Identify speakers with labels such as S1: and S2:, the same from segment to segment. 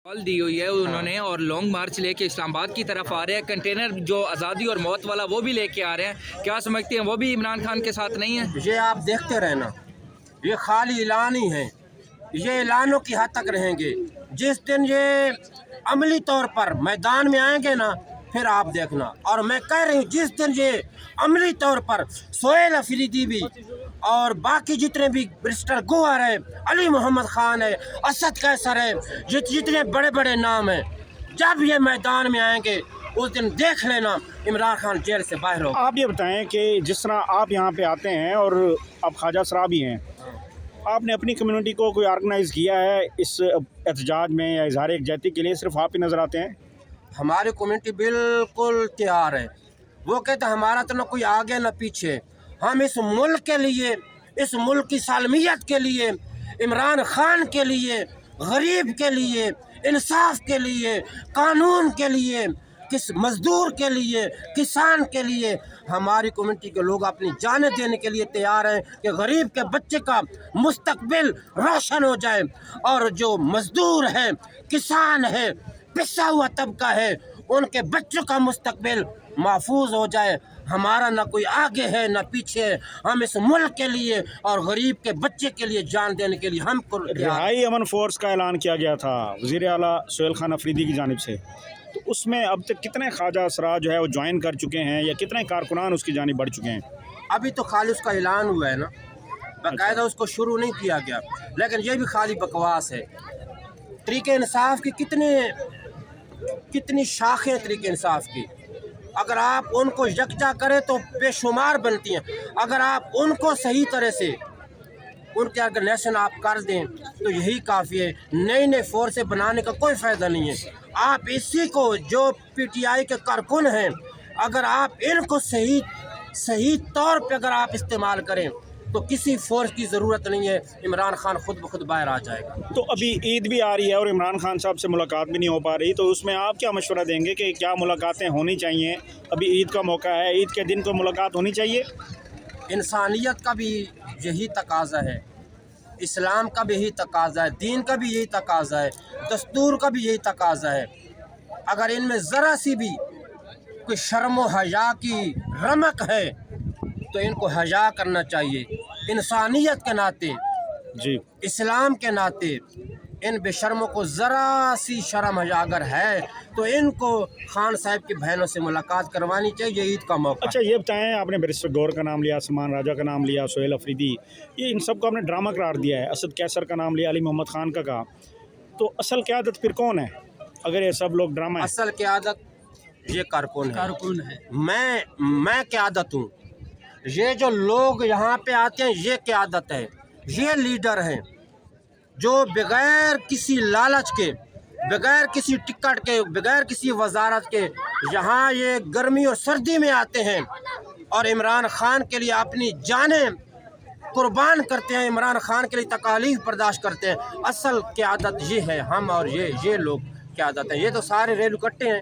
S1: Call दी हुई है उन्होंने और लॉन्ग मार्च लेके इस्लामाबाद की तरफ आ रहे हैं। कंटेनर जो आज़ादी और मौत वाला वो भी लेके आ रहे हैं। क्या समझते हैं वो भी इमरान खान के साथ नहीं है?
S2: ये आप देखते रहना, ये खाली ऐलान ही है, ये ऐलानों की हद तक रहेंगे। जिस दिन ये अमली तौर पर मैदान में आएंगे ना, फिर आप देखना। और मैं कह रही हूँ, जिस दिन ये अमली तौर पर सोहेल अफरीदी भी और बाकी जितने भी बैरिस्टर गोहर है, अली मोहम्मद खान है, असद कैसर है, जितने बड़े बड़े नाम हैं, जब ये मैदान में आएंगे उस दिन देख लेना इमरान खान जेल से बाहर हो।
S3: आप ये बताएं कि जिस तरह आप यहाँ पे आते हैं और आप ख्वाजा सराबी हैं, आपने अपनी कम्युनिटी को कोई ऑर्गेनाइज़ किया है इस एहतजाज में या इजहार यकजहती के लिए? सिर्फ आप ही नज़र आते हैं?
S2: हमारी कम्युनिटी बिल्कुल तैयार है। वो कहते हैं हमारा तो ना कोई आगे ना पीछे, हम इस मुल्क के लिए, इस मुल्क की सालमियत के लिए, इमरान खान के लिए, गरीब के लिए, इंसाफ के लिए, कानून के लिए, किस मजदूर के लिए, किसान के लिए, हमारी कम्युनिटी के लोग अपनी जानें देने के लिए तैयार हैं कि गरीब के बच्चे का मुस्तकबिल रोशन हो जाए और जो मजदूर है, किसान है, पिसा हुआ तबका है, उनके बच्चों का मुस्तकबिल महफूज हो जाए। हमारा ना कोई आगे है ना पीछे है, हम इस मुल्क के लिए और गरीब के बच्चे के लिए जान देने के लिए हम
S3: रिहाई अमन फोर्स का ऐलान किया गया था वज़ीर आला सोहेल खान अफरीदी की जानिब से, तो उसमें अब तक कितने ख्वाजा असरा जो है वो ज्वाइन कर चुके हैं या कितने कारकुनान उसकी जानिब बढ़ चुके हैं?
S2: अभी तो खाली उसका ऐलान हुआ है ना, बाकायदा उसको शुरू नहीं किया गया, लेकिन ये भी खाली बकवास है। तरीके इंसाफ की कितनी शाखें तरीके इंसाफ की, अगर आप उनको यकजा करें तो बेशुमार बनती हैं। अगर आप उनको सही तरह से उनके ऑर्गेनाइजेशन आप कर दें तो यही काफ़ी है। नई नई फोर्सें बनाने का कोई फ़ायदा नहीं है। आप इसी को जो पीटीआई के कारकुन हैं, अगर आप इनको सही तौर पे अगर आप इस्तेमाल करें तो किसी फोर्स की ज़रूरत नहीं है, इमरान खान खुद ब खुद बाहर आ जाएगा।
S3: तो अभी ईद भी आ रही है और इमरान खान साहब से मुलाकात भी नहीं हो पा रही, तो उसमें आप क्या मशवरा देंगे कि क्या मुलाकातें होनी चाहिए? अभी ईद का मौका है, ईद के दिन तो मुलाकात होनी चाहिए।
S2: इंसानियत का भी यही तकाजा है, इस्लाम का भी यही तकाजा है, दीन का भी यही तकाजा है, दस्तूर का भी यही तकाजा है। अगर इनमें ज़रा सी भी कोई शर्म व हया की रमक है तो इनको हया करना चाहिए। इंसानियत के नाते
S3: जी,
S2: इस्लाम के नाते इन बेशर्मों को ज़रा सी शर्म हया अगर है तो इनको खान साहब की बहनों से मुलाकात करवानी चाहिए, ईद का मौका।
S3: अच्छा ये बताएं, आपने बैरिस्टर गौहर का नाम लिया, सलमान राजा का नाम लिया, सोहेल अफरीदी, ये इन सब को आपने ड्रामा करार दिया है। असद कैसर का नाम लिया, अली मोहम्मद खान का कहा, तो असल क़यादत फिर कौन है अगर ये सब लोग ड्रामा है?
S2: असल क़यादत ये कारकुन है। मैं क़यादत हूँ। ये जो लोग यहाँ पे आते हैं ये क़यादत है, ये लीडर हैं जो बगैर किसी लालच के, बगैर किसी टिकट के, बगैर किसी वजारत के यहाँ ये गर्मी और सर्दी में आते हैं और इमरान खान के लिए अपनी जानें कुर्बान करते हैं, इमरान खान के लिए तकालीफ बर्दाश्त करते हैं। असल क़यादत ये है, हम और ये लोग क़यादत हैं। ये तो सारे रेलू कट्टे हैं।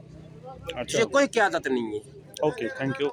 S3: अच्छा,
S2: ये कोई क़यादत नहीं है।
S3: Okay, thank you.